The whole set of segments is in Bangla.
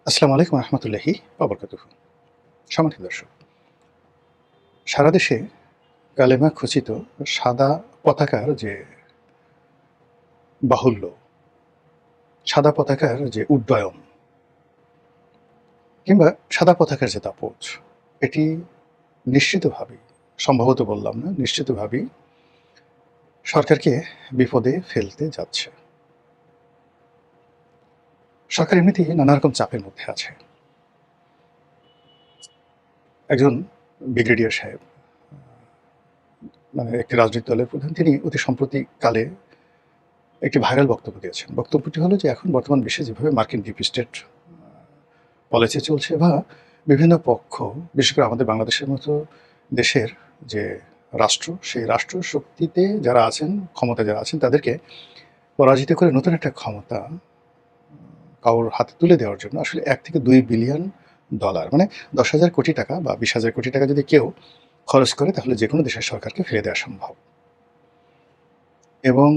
আসসালামু আলাইকুম রহমতুল্লাহি ওয়া বারাকাতুহু। সম্মানিত দর্শক, সারা দেশে কালেমা খচিত সাদা পতাকার যে বাহুল্য, সাদা পতাকার যে উড্ডয়ন কিংবা সাদা পতাকার যে দাপট, এটি নিশ্চিতভাবেই, সম্ভবত বললাম না, নিশ্চিতভাবেই সরকারকে বিপদে ফেলতে যাচ্ছে। সরকার এমনিতেই নানা রকম চাপের মধ্যে আছে। একজন ব্রিগেডিয়ার সাহেব, মানে একটি রাজনৈতিক দলের প্রধান, তিনি অতি সম্প্রতিকালে একটি ভাইরাল বক্তব্য দিয়েছেন। বক্তব্যটি হলো যে এখন বর্তমান বিশ্বে যেভাবে মার্কিন ডিপ স্টেট পলিসি চলছে বা বিভিন্ন পক্ষ, বিশেষ করে আমাদের বাংলাদেশের মতো দেশের যে রাষ্ট্র, সেই রাষ্ট্র শক্তিতে যারা আছেন, ক্ষমতায় যারা আছেন, তাদেরকে পরাজিত করে নতুন একটা ক্ষমতা কারোর হাতে তুলে দেওয়ার জন্য আসলে ১ থেকে ২ বিলিয়ন ডলার, মানে ১০,০০০ কোটি টাকা বা ২০,০০০ কোটি টাকা যদি কেউ খরচ করে, তাহলে যেকোনো দেশের সরকারকে ফেলে দেওয়া সম্ভব। এবং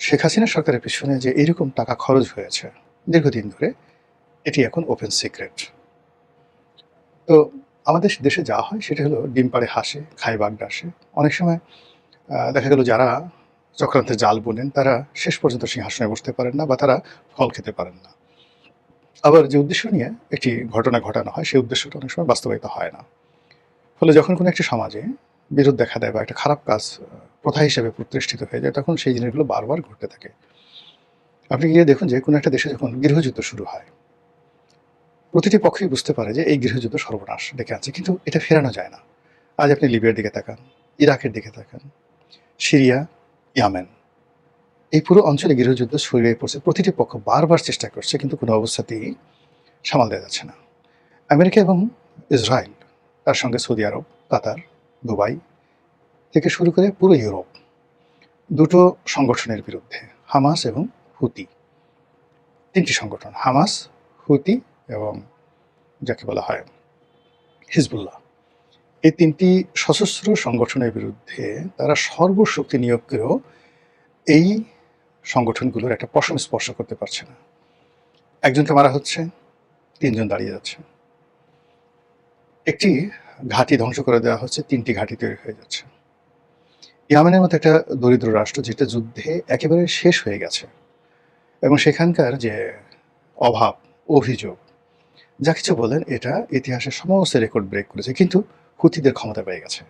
শেখ হাসিনা সরকারের পিছনে যে এইরকম টাকা খরচ হয়েছে দীর্ঘদিন ধরে, এটি এখন ওপেন সিক্রেট। তো আমাদের দেশে যা হয় সেটা হলো ডিম পাড়ে হাঁসে, খায় বাঘ ডাসে। অনেক সময় দেখা গেল যারা চক্রান্তের জাল বুনেন তারা শেষ পর্যন্ত সিংহাসনে বসতে পারেন না বা তারা ফল খেতে পারেন না। আবার যে উদ্দেশ্য নিয়ে একটি ঘটনা ঘটানো হয়, সেই উদ্দেশ্যটা অনেক সময় বাস্তবায়িত হয় না। ফলে যখন কোনো একটি সমাজে বিরোধ দেখা দেয় বা একটা খারাপ কাজ প্রথা হিসেবে প্রতিষ্ঠিত হয়ে যায়, তখন সেই জিনিসগুলো বারবার ঘটতে থাকে। আপনি গিয়ে দেখুন যে কোনো একটা দেশে যখন গৃহযুদ্ধ শুরু হয়, প্রতিটি পক্ষই বুঝতে পারে যে এই গৃহযুদ্ধ সর্বনাশ ডেকে আনছে, কিন্তু এটা ফেরানো যায় না। আজ আপনি লিবিয়ার দিকে তাকান, ইরাকের দিকে তাকান, সিরিয়া, ইয়ামেন, এই পুরো অঞ্চলে গৃহযুদ্ধ ছড়িয়ে পড়ছে। প্রতিটি পক্ষ বারবার চেষ্টা করছে, কিন্তু কোনো অবস্থাতেই সামাল দেওয়া যাচ্ছে না। আমেরিকা এবং ইসরায়েল, তার সঙ্গে সৌদি আরব, কাতার, দুবাই থেকে শুরু করে পুরো ইউরোপ, দুটো সংগঠনের বিরুদ্ধে, হামাস এবং হুতি, ৩টি সংগঠন, হামাস, হুতি এবং যাকে বলা হয় হিজবুল্লাহ, এই ৩টি সশস্ত্র সংগঠনের বিরুদ্ধে তারা সর্বশক্তি নিয়োগ করেও এই সংগঠনগুলোর একটা পশম স্পর্শ করতে পারছে না। একজনকে মারা হচ্ছে, ৩ জন দাঁড়িয়ে যাচ্ছে। একটি ঘাঁটি ধ্বংস করে দেওয়া হচ্ছে, ৩টি ঘাঁটি তৈরি হয়ে যাচ্ছে। ইয়ামেনের মতো একটা দরিদ্র রাষ্ট্র, যেটা যুদ্ধে একেবারে শেষ হয়ে গেছে এবং সেখানকার যে অভাব, অভিযোগ, যা কিছু বলেন, এটা ইতিহাসের সমস্ত রেকর্ড ব্রেক করেছে, কিন্তু হুতিদের ক্ষমতা পেয়ে গেছে।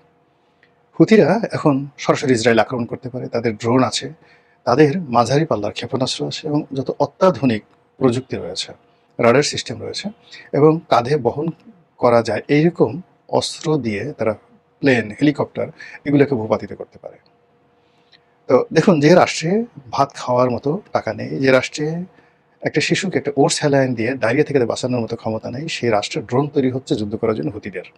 হুতিরা এখন সরাসরি ইসরায়েল আক্রমণ করতে পারে, তাদের ড্রোন আছে, তাদের মাঝারি পাল্লার ক্ষেপণাস্ত্র আছে এবং যত অত্যাধুনিক প্রযুক্তি রয়েছে, রাডার সিস্টেম রয়েছে এবং কাঁধে বহন করা যায় এইরকম অস্ত্র দিয়ে তারা প্লেন, হেলিকপ্টার এগুলোকে ভূপাতিত করতে পারে। তো দেখুন, যে রাষ্ট্রে ভাত খাওয়ার মতো টাকা নেই, যে রাষ্ট্রে একটা শিশুকে একটা ওটস স্যালাইন দিয়ে ডায়রিয়া থেকে বাঁচানোর মতো ক্ষমতা নেই, সেই রাষ্ট্রের ড্রোন তৈরি হচ্ছে যুদ্ধ করার জন্য হুতিদের।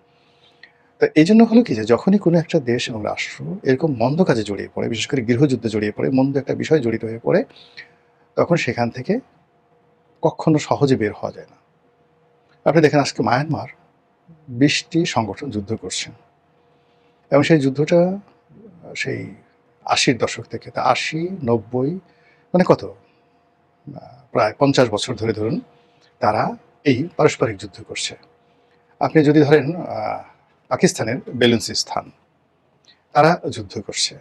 তো এই জন্য হলো কি, যে যখনই কোনো একটা দেশ এবং রাষ্ট্র এরকম মন্দ কাজে জড়িয়ে পড়ে, বিশেষ করে গৃহযুদ্ধে জড়িয়ে পড়ে, মন্দ একটা বিষয় জড়িত হয়ে পড়ে, তখন সেখান থেকে কখনো সহজে বের হওয়া যায় না। আপনি দেখেন আজকে মায়ানমার ২০টি সংগঠন যুদ্ধ করছে এবং সেই যুদ্ধটা সেই ৮০-র দশক থেকে, তা ৮০, ৯০, মানে কত, প্রায় ৫০ বছর ধরে ধরুন তারা এই পারস্পরিক যুদ্ধ করছে। আপনি যদি ধরেন পাকিস্তানের বেলুচিস্তান, তারা যুদ্ধ করছে।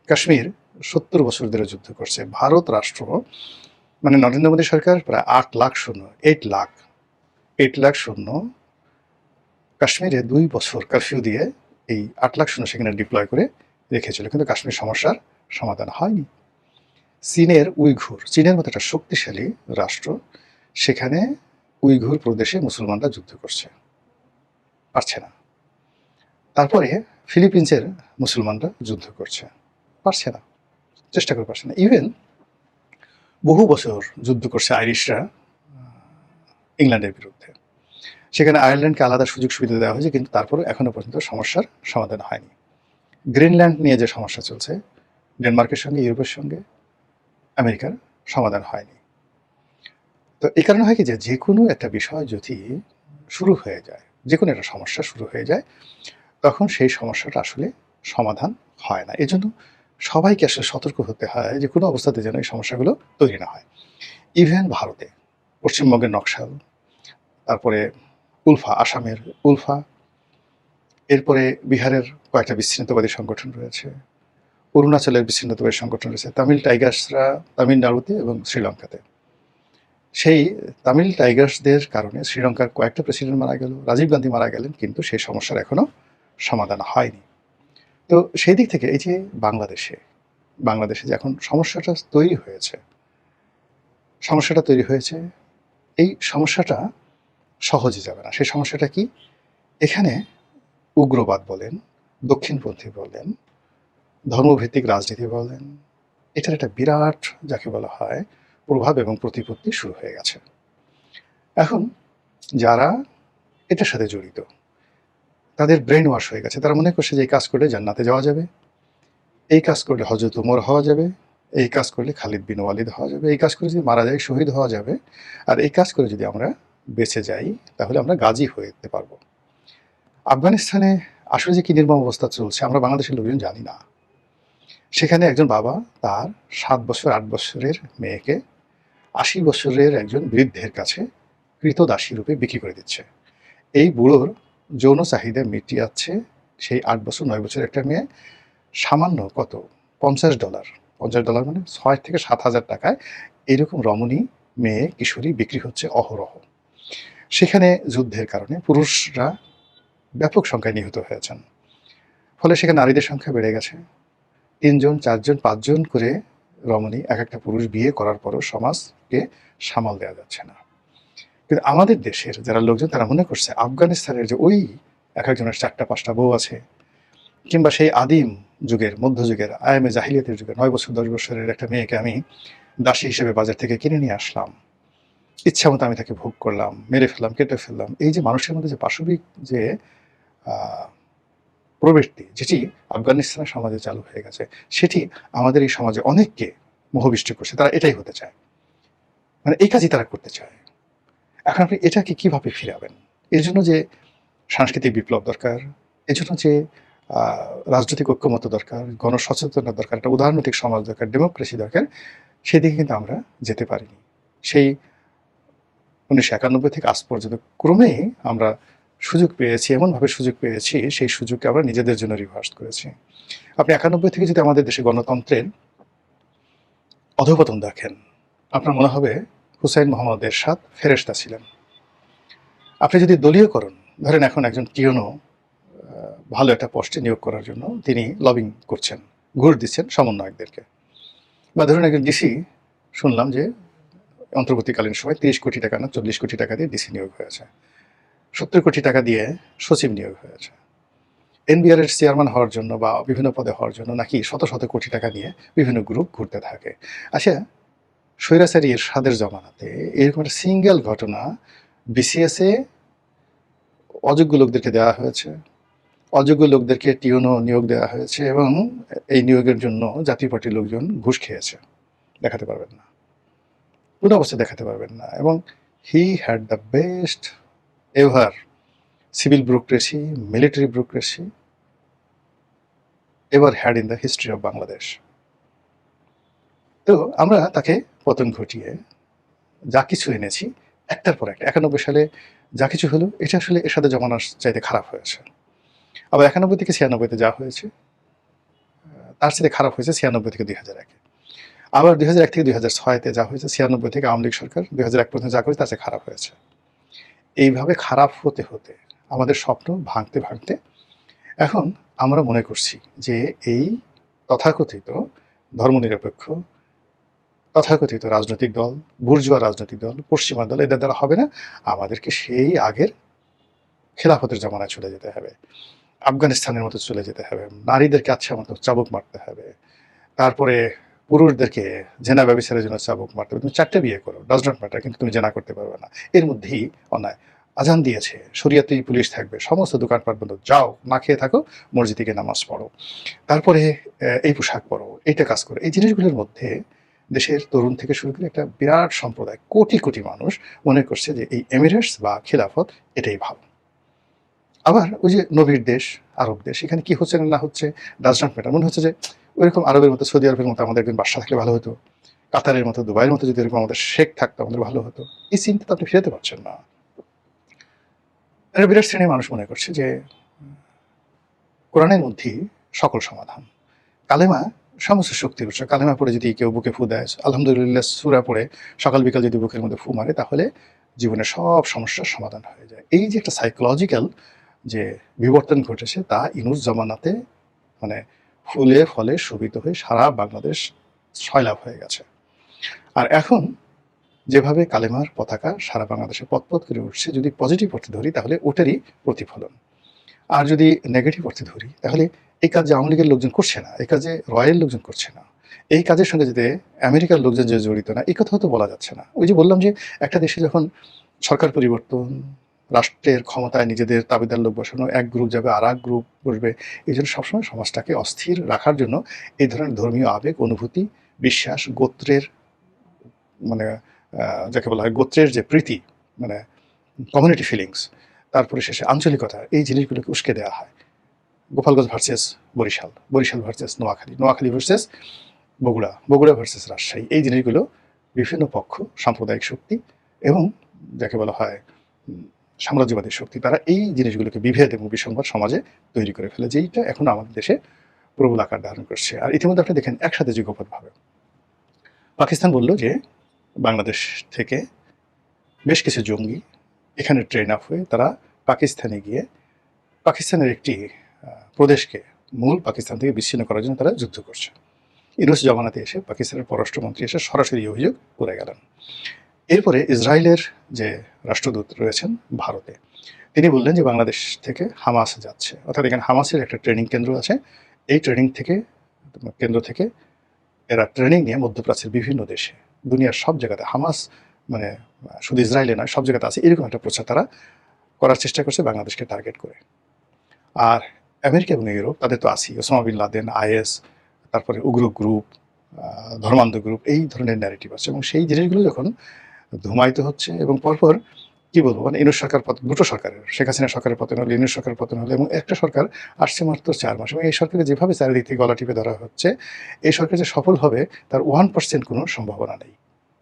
কাশ্মীর ৭০ বছর ধরে যুদ্ধ করছে। ভারত রাষ্ট্র, মানে নরেন্দ্র মোদী সরকার প্রায় ৮ লাখ সৈন্য, ৮ লাখ সৈন্য কাশ্মীরে ২ বছর কারফিউ দিয়ে এই ৮ লাখ সৈন্য সেখানে ডিপ্লয় করে রেখেছিল, কিন্তু কাশ্মীর সমস্যার সমাধান হয়নি। চীনের মতো একটা শক্তিশালী রাষ্ট্র, সেখানে উইঘুর প্রদেশে মুসলমানরা যুদ্ধ করছে, পারছে না। তারপরে ফিলিপিন্সের মুসলমানরা যুদ্ধ করছে, পারছে না, চেষ্টা করে পারছে না। ইভেন বহু বছর যুদ্ধ করছে আইরিশরা ইংল্যান্ডের বিরুদ্ধে, সেখানে আয়ারল্যান্ডকে আলাদা সুযোগ সুবিধা দেওয়া হয়েছে, কিন্তু তারপরে এখনো পর্যন্ত সমস্যার সমাধান হয়নি। গ্রিনল্যান্ড নিয়ে যে সমস্যা চলছে, ডেনমার্কের সঙ্গে, ইউরোপের সঙ্গে আমেরিকার, সমাধান হয়নি। তো এই কারণে হয় কি, যে কোনো একটা বিষয় যদি শুরু হয়ে যায়, যে কোনো একটা সমস্যা শুরু হয়ে যায়, তখন সেই সমস্যাটা আসলে সমাধান হয় না। এজন্য সবাইকে আসলে সতর্ক হতে হয় যে কোনো অবস্থাতে যেন এই সমস্যাগুলো তৈরি না হয়। ইভেন ভারতে, পশ্চিমবঙ্গের নকশাল, তারপরে উলফা, আসামের উলফা, এরপরে বিহারের কয়েকটা বিচ্ছিন্নতাবাদী সংগঠন রয়েছে, অরুণাচলের বিচ্ছিন্নতাবাদী সংগঠন রয়েছে, তামিল টাইগার্সরা তামিলনাড়ুতে এবং শ্রীলঙ্কাতে। সেই তামিল টাইগার্সদের কারণে শ্রীলঙ্কার কয়েকটা প্রেসিডেন্ট মারা গেল, রাজীব গান্ধী মারা গেলেন, কিন্তু সেই সমস্যার এখনো সমাধান হয়নি। তো সেই দিক থেকে এই যে বাংলাদেশে যে এখন সমস্যাটা তৈরি হয়েছে, এই সমস্যাটা সহজে যাবে না। সেই সমস্যাটা কি? এখানে উগ্রবাদ বলেন, দক্ষিণপন্থী বলেন, ধর্মভিত্তিক রাজনীতি বলেন, এটার একটা বিরাট, যাকে বলা হয়, প্রভাব এবং প্রতিপত্তি শুরু হয়ে গেছে। এখন যারা এটার সাথে জড়িত, তাদের ব্রেন ওয়াশ হয়ে গেছে। তারা মনে করছে যে এই কাজ করলে জান্নাতে যাওয়া যাবে, এই কাজ করলে হজরত উমর হওয়া যাবে, এই কাজ করলে খালিদ বিন ওয়ালিদ হওয়া যাবে, এই কাজ করে যদি মারা যায় শহীদ হওয়া যাবে, আর এই কাজ করে যদি আমরা বেঁচে যাই তাহলে আমরা গাজী হয়ে যেতে পারবো। আফগানিস্তানে আসলে যে কি নির্মম অবস্থা চলছে আমরা বাংলাদেশের লোকজন জানি না। সেখানে একজন বাবা তার 7 বছর 8 বছরের মেয়েকে 80 বছরের একজন বৃদ্ধের কাছে কৃতদাসী রূপে বিক্রি করে দিচ্ছে। এই বুড়োর যৌন চাহিদা মিটিয়াচ্ছে সেই 8 বছর 9 বছরের একটা মেয়ে সামান্য কত $50, $50 মানে 6 থেকে 7,000 টাকায় এরকম রমণী মেয়ে কিশোরী বিক্রি হচ্ছে অহরহ। সেখানে যুদ্ধের কারণে পুরুষরা ব্যাপক সংখ্যায় নিহত হয়েছেন, ফলে সেখানে নারীদের সংখ্যা বেড়ে গেছে। 3 জন 4 জন 5 জন করে রমণী এক একটা পুরুষ বিয়ে করার পরও সমাজকে সামাল দেওয়া যাচ্ছে না। কিন্তু আমাদের দেশের যারা লোকজন তারা মনে করছে আফগানিস্তানের যে ওই এক একজনের 4টা 5টা বউ আছে, কিংবা সেই আদিম যুগের মধ্যযুগের আয়ামে জাহিলিয়াতের যুগের 9 বছর 10 বছরের একটা মেয়েকে আমি দাসী হিসেবে বাজার থেকে কিনে নিয়ে আসলাম, ইচ্ছা মতো আমি তাকে ভোগ করলাম, মেরে ফেললাম, কেটে ফেললাম। এই যে মানুষের মধ্যে যে পাশবিক যে প্রবৃত্তি, যেটি আফগানিস্তানের সমাজে চালু হয়ে গেছে, সেটি আমাদের এই সমাজে অনেককে মোহবিষ্ট করছে। তারা এটাই হতে চায়, মানে এই কাজই তারা করতে চায়। এখন আপনি এটাকে কিভাবে ফিরাবেন? এর জন্য যে সাংস্কৃতিক বিপ্লব দরকার, এজন্য যে রাজনৈতিক ঐক্যমত্য দরকার, গণসচেতনতা দরকার, একটা উদারনৈতিক সমাজ দরকার, ডেমোক্রেসি দরকার, সেদিকে কিন্তু আমরা যেতে পারিনি। সেই 1991 থেকে আজ পর্যন্ত ক্রমেই আমরা সুযোগ পেয়েছি, এমনভাবে সুযোগ পেয়েছি, সেই সুযোগকে আমরা নিজেদের জন্য রিভার্স করেছি। আপনি 91 থেকে যদি আমাদের দেশে গণতন্ত্রের অধঃপতন দেখেন, আপনার মনে হবে হুসাইন মোহাম্মদ এরশাদ ফেরেশতা ছিলেন। আপনি যদি দলীয়করণ ধরেন, এখন একজন কিয়নো ভালো একটা পোস্টে নিয়োগ করার জন্য তিনি লবিং করছেন, ঘুষ দিচ্ছেন সমন্বয়কদেরকে, বা ধরুন একজন ডিসি শুনলাম যে অন্তর্বর্তীকালীন সময় 30 কোটি টাকা না 40 কোটি টাকা দিয়ে ডিসি নিয়োগ হয়েছে, 70 কোটি টাকা দিয়ে সচিব নিয়োগ হয়েছে। এনবিআর এর চেয়ারম্যান হওয়ার জন্য বা বিভিন্ন পদে হওয়ার জন্য নাকি শত শত কোটি টাকা নিয়ে বিভিন্ন গ্রুপ ঘুরতে থাকে। আচ্ছা, স্বৈরাচারী এরশাদের জমানাতে এরকম একটা সিঙ্গেল ঘটনা বিসিএসে অযোগ্য লোকদেরকে দেওয়া হয়েছে, অযোগ্য লোকদেরকে টিউনো নিয়োগ দেওয়া হয়েছে, এবং এই নিয়োগের জন্য জাতীয় পার্টির লোকজন ঘুষ খেয়েছে, দেখাতে পারবেন না, কোনো অবস্থায় দেখাতে পারবেন না। এবং he had the best ever civil bureaucracy, military bureaucracy ever had in the history of Bangladesh. তো আমরা তাকে পতন ঘটিয়ে যা কিছু এনেছি একটার পর একটা, 91 সালে যা কিছু হলো এটা আসলে এর সাথে জমানার চাইতে খারাপ হয়েছে। আবার 91 থেকে 96-তে যা হয়েছে তার সাথে খারাপ হয়েছে 96 থেকে 2001-এ। আবার 2001 থেকে 2006-তে যা হয়েছে, 96 থেকে আওয়ামী লীগ সরকার 2001 পর্যন্ত যা করেছে তার চেয়ে খারাপ হয়েছে। এইভাবে খারাপ হতে হতে আমাদের স্বপ্ন ভাঙতে ভাঙতে এখন আমরা মনে করছি যে এই তথাকথিত ধর্মনিরপেক্ষ, তথাকথিত রাজনৈতিক দল, বুর্জোয়া রাজনৈতিক দল, পশ্চিমা দল, এদের দ্বারা হবে না, আমাদেরকে সেই আগের খেলাফতের জমানায় চলে যেতে হবে, আফগানিস্তানের মতো চলে যেতে হবে, নারীদেরকে আচ্ছা মতো চাবুক মারতে হবে, তারপরে পুরুষদেরকে জেনা ব্যবচারের জন্য চাবুক মারতে হবে। তুমি 4টে বিয়ে করো, ডাজ নট ম্যাটার, কিন্তু তুমি জেনা করতে পারবে না, এর মধ্যেই অন্যায়। আজান দিয়েছে, শরিয়াতেই পুলিশ থাকবে, সমস্ত দোকানপাট বন্ধ, যাও না খেয়ে থাকো, মসজিদে গিয়ে নামাজ পড়ো, তারপরে এই পোশাক পরো, এইটা কাজ করো। এই জিনিসগুলোর মধ্যে দেশের তরুণ থেকে শুরু করে একটা বিরাট সম্প্রদায়, কোটি কোটি মানুষ মনে করছে যে এই এমিরেটস বা খিলাফত এটাই ভালো। আবার ওই যে নবীর দেশ, আরব দেশ, এখানে কি হচ্ছে না হচ্ছে ডাজ নট ম্যাটার। মনে হচ্ছে যে ওইরকম আরবের মতো, সৌদি আরবের মতো আমাদের একজন বাদশা থাকলে ভালো হতো, কাতারের মতো, দুবাইয়ের মতো যদি এরকম আমাদের শেখ থাকতো আমাদের ভালো হতো। এই চিন্তা তো আপনি ফিরাতে পারছেন না। একটা বিরাট শ্রেণীর মানুষ মনে করছে যে কোরআনের মধ্যেই সকল সমাধান। কালেমা সমস্ত শক্তির উৎস। কালেমা পড়ে যদি কেউ বুকে ফু দেয়, আলহামদুলিল্লাহ সূরা পড়ে সকাল বিকাল যদি বুকের মধ্যে ফু মারে, তাহলে জীবনের সব সমস্যার সমাধান হয়ে যায়। এই যে একটা সাইকোলজিক্যাল যে বিবর্তন ঘটেছে, তা ইনুস জামানাতে মানে ফুলে ফলে শোভিত হয়ে সারা বাংলাদেশ সয়লাভ হয়ে গেছে। আর এখন যেভাবে কালেমার পতাকা সারা বাংলাদেশে পথপথ করে উঠছে, যদি পজিটিভ অর্থে ধরি তাহলে ওটারই প্রতিফলন। আর যদি নেগেটিভ অর্থে ধরি তাহলে এই কাজ যে আওয়ামী লীগের লোকজন করছে না, এই কাজে রয়্যাল লোকজন করছে না, এই কাজের সঙ্গে যদি আমেরিকার লোকজন যে জড়িত না, এই কথাও তো বলা যাচ্ছে না। ওই যে বললাম যে একটা দেশে যখন সরকার পরিবর্তন, রাষ্ট্রের ক্ষমতায় নিজেদের তাবেদার লোক বসানো, এক গ্রুপ যাবে আর এক গ্রুপ বসবে, এই জন্য সবসময় সমাজটাকে অস্থির রাখার জন্য এই ধরনের ধর্মীয় আবেগ, অনুভূতি, বিশ্বাস, গোত্রের মানে যাকে বলা হয় গোত্রের যে প্রীতি, মানে কমিউনিটি ফিলিংস, তারপরে শেষে আঞ্চলিকতা, এই জিনিসগুলোকে উস্কে দেওয়া হয়। Gopalganj versus Barishal, Barishal versus Noakhali, Noakhali versus Bogura, Bogura versus Rajshahi, এই জিনিসগুলো বিভিন্ন পক্ষ, সাম্প্রদায়িক শক্তি এবং যাকে বলা হয় সাম্রাজ্যবাদী শক্তি, তারা এই জিনিসগুলোকে বিভেদ এবং বিসংবাদ সমাজে তৈরি করে ফেলে, যেইটা এখন আমাদের দেশে প্রবল আকার ধারণ করছে। আর ইতিমধ্যে আপনি দেখেন একসাথে যুগপৎভাবে পাকিস্তান বলল যে বাংলাদেশ থেকে বেশ কিছু জঙ্গি এখানে ট্রেন আপ হয়ে তারা পাকিস্তানে গিয়ে পাকিস্তানের একটি প্রদেশকে মূল পাকিস্তান থেকে বিচ্ছিন্ন করার জন্য তারা যুদ্ধ করছে। ইউনুস জমানাতে এসে পাকিস্তানের পররাষ্ট্রমন্ত্রী এসে সরাসরি অভিযোগ করে গেলেন। এরপরে ইসরায়েলের যে রাষ্ট্রদূত রয়েছেন ভারতে, তিনি বললেন যে বাংলাদেশ থেকে হামাস যাচ্ছে, অর্থাৎ এখানে হামাসের একটা ট্রেনিং কেন্দ্র আছে। এই ট্রেনিং কেন্দ্র থেকে এরা ট্রেনিং নিয়ে মধ্যপ্রাচ্যের বিভিন্ন দেশে, দুনিয়ার সব জায়গাতে হামাস মানে শুধু ইসরায়েলে নয়, সব জায়গাতে আছে, এরকম একটা প্রচার তারা করার চেষ্টা করছে বাংলাদেশকে টার্গেট করে। আর আমেরিকা এবং ইউরোপ, তাদের তো আছেই, ওসামা বিন লাদেন, আইএস, তারপরে উগ্র গ্রুপ, ধর্মান্ধ গ্রুপ, এই ধরনের ন্যারেটিভ আছে। এবং সেই জিনিসগুলো যখন ধুমায়িত হচ্ছে এবং পরপর কি বলবো, মানে ইউনুস সরকার দুটো সরকারের, শেখ হাসিনা সরকারের পতন হলো, ইউনুস সরকারের পতন হলো, এবং একটা সরকার আসছে মাত্র 4 মাস, এবং এই সরকারকে যেভাবে চারিদিক থেকে গলা টিপে ধরা হচ্ছে, এই সরকার যে সফল হবে তার 1% কোনো সম্ভাবনা নেই।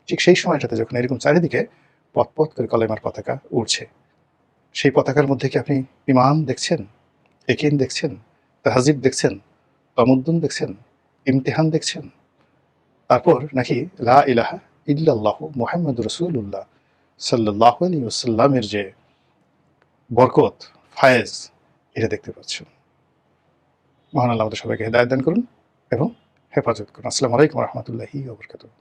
ঠিক সেই সময়টাতে যখন এরকম চারিদিকে পথ করে কলেমার পতাকা উড়ছে, সেই পতাকার মধ্যে কি আপনি ইমাম দেখছেন, একিন দেখছেন, তাহজিব দেখছেন, তমুদ্দুন দেখছেন, ইমতিহান দেখছেন, তারপর নাকি লা ইলাহা ইল্লাল্লাহ মুহাম্মাদুর রাসূলুল্লাহ সাল্লাল্লাহু আলাইহি ওয়াসাল্লামের যে বরকত, ফায়েজ, এটা দেখতে পাচ্ছেন। মহান আল্লাহ আমাদের সবাইকে হেদায়েত দান করুন এবং হেফাজত করুন। আসসালামু আলাইকুম ওয়া রাহমাতুল্লাহি ওয়া বারাকাতুহু।